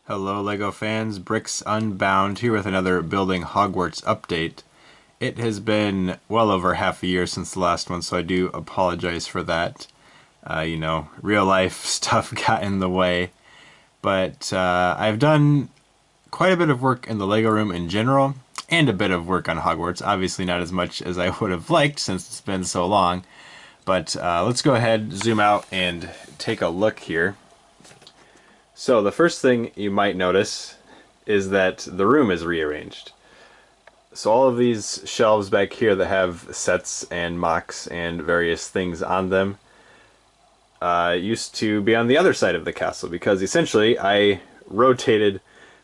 Hello LEGO fans, Bricks Unbound here with another Building Hogwarts update. It has been well over half a year since the last one, so I do apologize for that. Real life stuff got in the way. But I've done quite a bit of work in the LEGO room in general, and a bit of work on Hogwarts. Obviously not as much as I would have liked since it's been so long. But let's go ahead, zoom out, and take a look here. So the first thing you might notice is that the room is rearranged. So all of these shelves back here that have sets and mocks and various things on them used to be on the other side of the castle, because essentially I rotated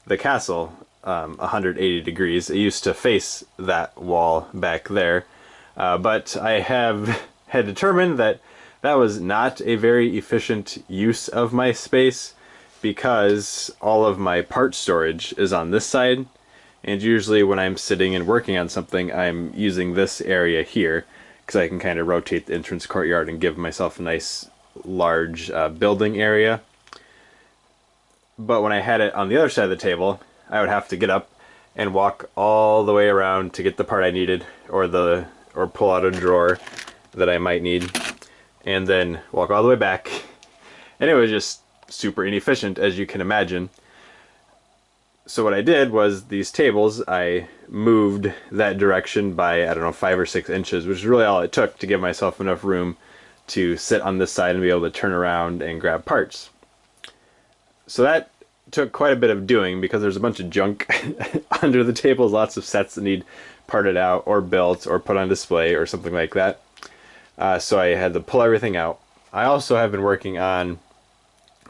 the castle 180 degrees. It used to face that wall back there, but I had determined that that was not a very efficient use of my space, because all of my part storage is on this side, and usually when I'm sitting and working on something I'm using this area here because I can kind of rotate the entrance courtyard and give myself a nice large building area. But when I had it on the other side of the table, I would have to get up and walk all the way around to get the part I needed, or pull out a drawer that I might need, and then walk all the way back, and it was just super inefficient, as you can imagine. So what I did was, these tables, I moved that direction by, I don't know, 5 or 6 inches, which is really all it took to give myself enough room to sit on this side and be able to turn around and grab parts. So that took quite a bit of doing, because there's a bunch of junk under the tables, lots of sets that need parted out or built or put on display or something like that. So I had to pull everything out. I also have been working on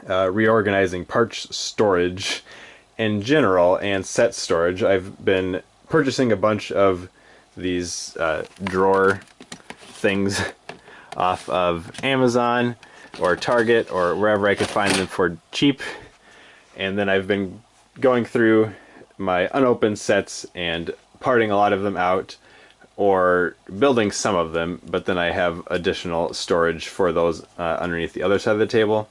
reorganizing parts storage in general and set storage. I've been purchasing a bunch of these drawer things off of Amazon or Target or wherever I could find them for cheap, and then I've been going through my unopened sets and parting a lot of them out, or building some of them, but then I have additional storage for those underneath the other side of the table.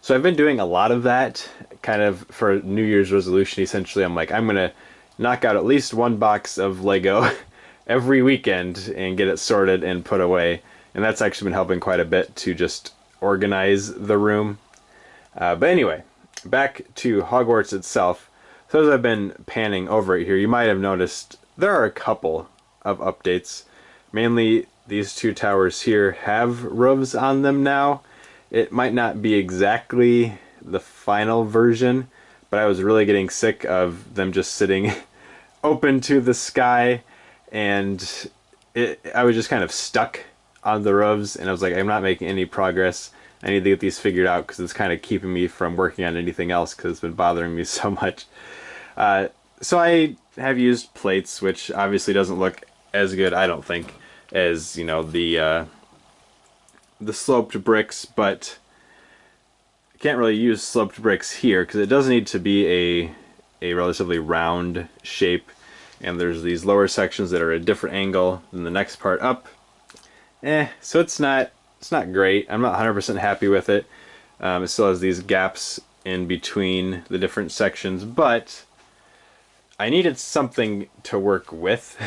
So I've been doing a lot of that, kind of for New Year's resolution. Essentially, I'm like, I'm gonna knock out at least one box of Lego every weekend and get it sorted and put away. And that's actually been helping quite a bit to just organize the room. But anyway, back to Hogwarts itself. So as I've been panning over it here, you might have noticed there are a couple of updates. Mainly these two towers here have roofs on them now. It might not be exactly the final version, but I was really getting sick of them just sitting open to the sky, and I was just kind of stuck on the roofs, and I was like, I'm not making any progress. I need to get these figured out, because it's kind of keeping me from working on anything else, because it's been bothering me so much. So I have used plates, which obviously doesn't look as good, I don't think, as, you know, the sloped bricks, but I can't really use sloped bricks here because it does need to be a relatively round shape, and there's these lower sections that are at a different angle than the next part up. So it's not great. I'm not 100% happy with it. It still has these gaps in between the different sections, but I needed something to work with.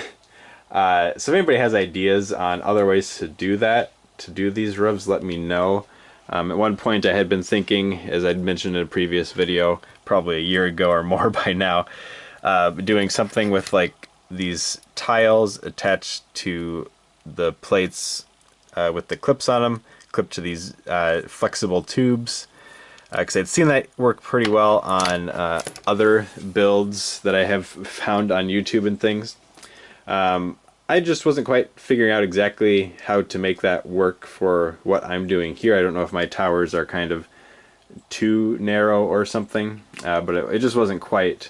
So if anybody has ideas on other ways to do that, to do these roofs, let me know. At one point I had been thinking, as I'd mentioned in a previous video, probably a year ago or more by now, doing something with like these tiles attached to the plates with the clips on them, clipped to these flexible tubes, because I'd seen that work pretty well on other builds that I have found on YouTube and things. I just wasn't quite figuring out exactly how to make that work for what I'm doing here. I don't know if my towers are kind of too narrow or something, but it just wasn't quite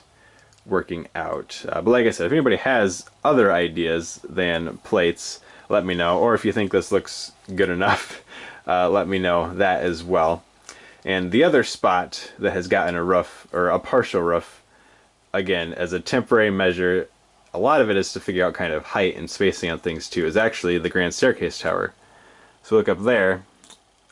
working out. But like I said, if anybody has other ideas than plates, let me know. Or if you think this looks good enough, let me know that as well. And the other spot that has gotten a roof, or a partial roof, again, as a temporary measure, a lot of it is to figure out kind of height and spacing on things too, is actually the Grand Staircase Tower. So look up there,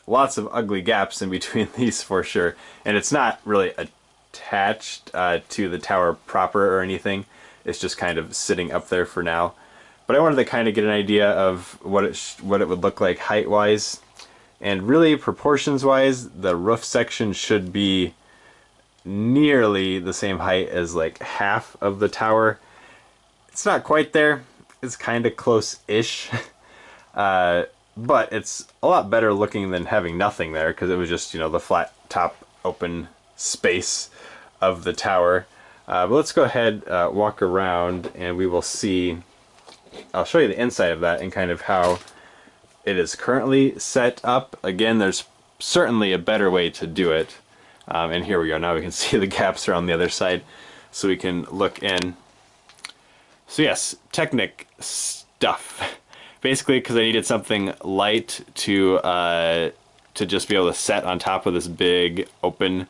lots of ugly gaps in between these for sure, and it's not really a attached to the tower proper or anything. It's just kind of sitting up there for now. But I wanted to kind of get an idea of what it would look like height-wise. And really, proportions-wise, the roof section should be nearly the same height as like half of the tower. It's not quite there. It's kind of close-ish. But it's a lot better looking than having nothing there, because it was just, you know, the flat top open space of the tower. But let's go ahead, walk around, and we will see. I'll show you the inside of that and kind of how it is currently set up. Again, there's certainly a better way to do it. And here we go. Now we can see the gaps are on the other side, so we can look in. So yes, Technic stuff. Basically, because I needed something light to just be able to set on top of this big open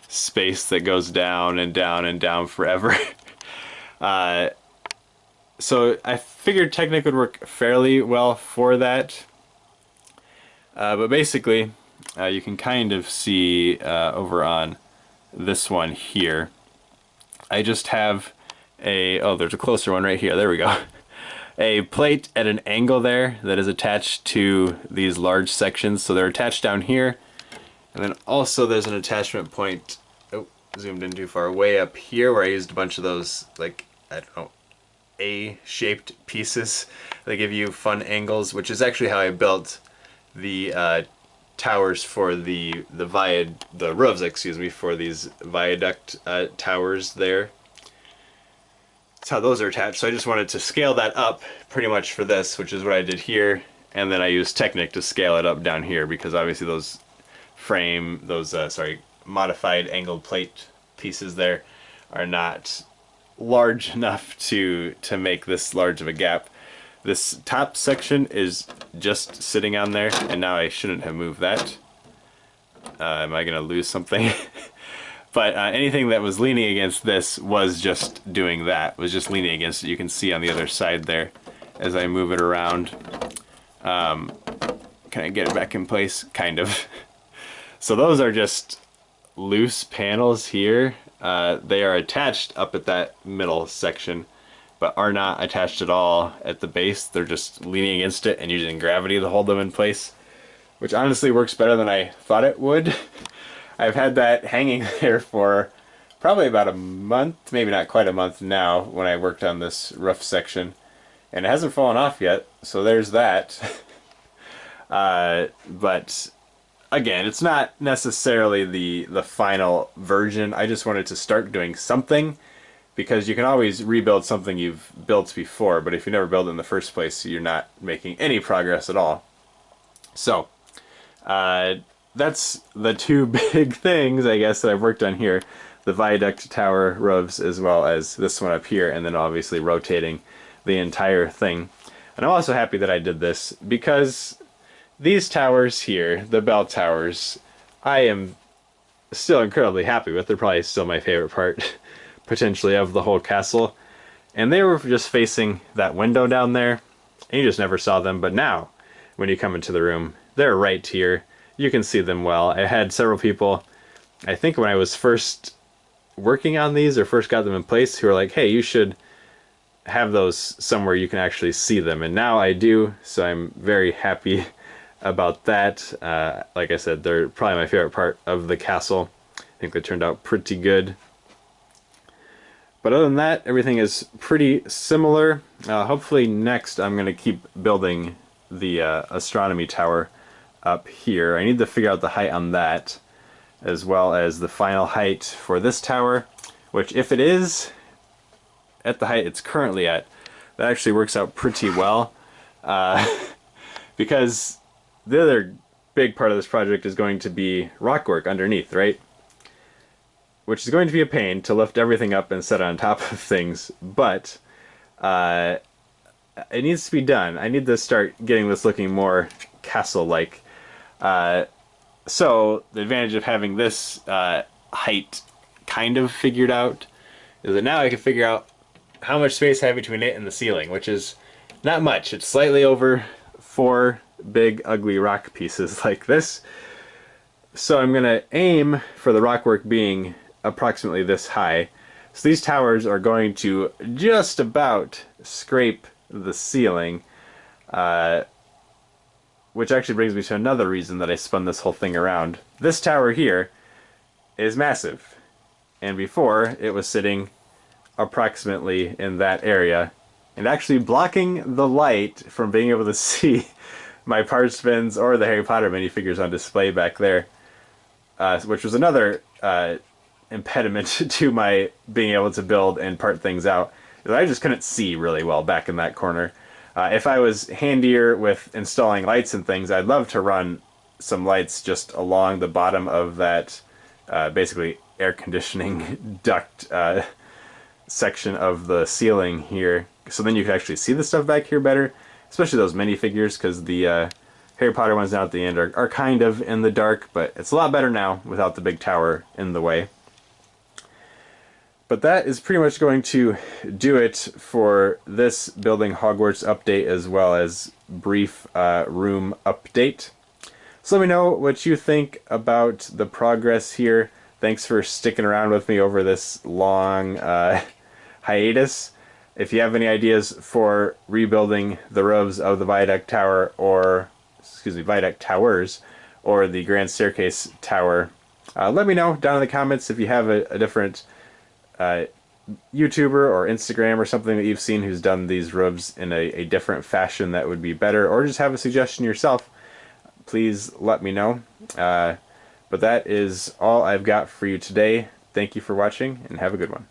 space that goes down and down and down forever. So I figured Technic would work fairly well for that. But basically, you can kind of see over on this one here. I just have oh, there's a closer one right here. There we go. A plate at an angle there that is attached to these large sections. So they're attached down here. And then also there's an attachment point, oh, zoomed in too far, way up here where I used a bunch of those, like, I don't know, A-shaped pieces. They give you fun angles, which is actually how I built the towers for the roofs, excuse me, for these viaduct towers there. That's how those are attached. So I just wanted to scale that up pretty much for this, which is what I did here, and then I used Technic to scale it up down here, because obviously those modified angled plate pieces there are not large enough to make this large of a gap. This top section is just sitting on there, and now I shouldn't have moved that. Am I gonna lose something? But anything that was leaning against this was just doing that, was just leaning against it. You can see on the other side there as I move it around. Can I get it back in place? Kind of. So those are just loose panels here. They are attached up at that middle section, but are not attached at all at the base. They're just leaning against it and using gravity to hold them in place, which honestly works better than I thought it would. I've had that hanging there for probably about a month, maybe not quite a month now, when I worked on this roof section, and it hasn't fallen off yet, so there's that. But again, it's not necessarily the final version. I just wanted to start doing something, because you can always rebuild something you've built before, but if you never build it in the first place, you're not making any progress at all. So that's the two big things, I guess, that I've worked on here. The viaduct tower roofs, as well as this one up here, and then obviously rotating the entire thing. And I'm also happy that I did this, because these towers here, the bell towers, I am still incredibly happy with. They're probably still my favorite part, potentially, of the whole castle. And they were just facing that window down there, and you just never saw them. But now, when you come into the room, they're right here. You can see them well. I had several people, I think when I was first working on these, or first got them in place, who were like, hey, you should have those somewhere you can actually see them. And now I do, so I'm very happy about that. Like I said, they're probably my favorite part of the castle. I think they turned out pretty good. But other than that, everything is pretty similar. Hopefully next I'm going to keep building the Astronomy Tower up here. I need to figure out the height on that, as well as the final height for this tower, which, if it is at the height it's currently at, that actually works out pretty well. Because the other big part of this project is going to be rock work underneath, right? Which is going to be a pain to lift everything up and set it on top of things, but it needs to be done. I need to start getting this looking more castle-like. So the advantage of having this height kind of figured out is that now I can figure out how much space I have between it and the ceiling, which is not much. It's slightly over 4 big ugly rock pieces like this. So I'm gonna aim for the rock work being approximately this high. So these towers are going to just about scrape the ceiling, which actually brings me to another reason that I spun this whole thing around. This tower here is massive, and before it was sitting approximately in that area, and actually blocking the light from being able to see my parts bins or the Harry Potter minifigures on display back there, which was another impediment to my being able to build and part things out. I just couldn't see really well back in that corner. If I was handier with installing lights and things, I'd love to run some lights just along the bottom of that basically air conditioning duct section of the ceiling here, so then you can actually see the stuff back here better, especially those minifigures, because the Harry Potter ones down at the end are kind of in the dark, but it's a lot better now without the big tower in the way. But that is pretty much going to do it for this Building Hogwarts update, as well as brief room update. So let me know what you think about the progress here. Thanks for sticking around with me over this long hiatus. If you have any ideas for rebuilding the roofs of the Viaduct Tower, or Viaduct Towers, or the Grand Staircase Tower, let me know down in the comments. If you have a different YouTuber or Instagram or something that you've seen who's done these roofs in a different fashion that would be better, or just have a suggestion yourself, please let me know. But that is all I've got for you today. Thank you for watching, and have a good one.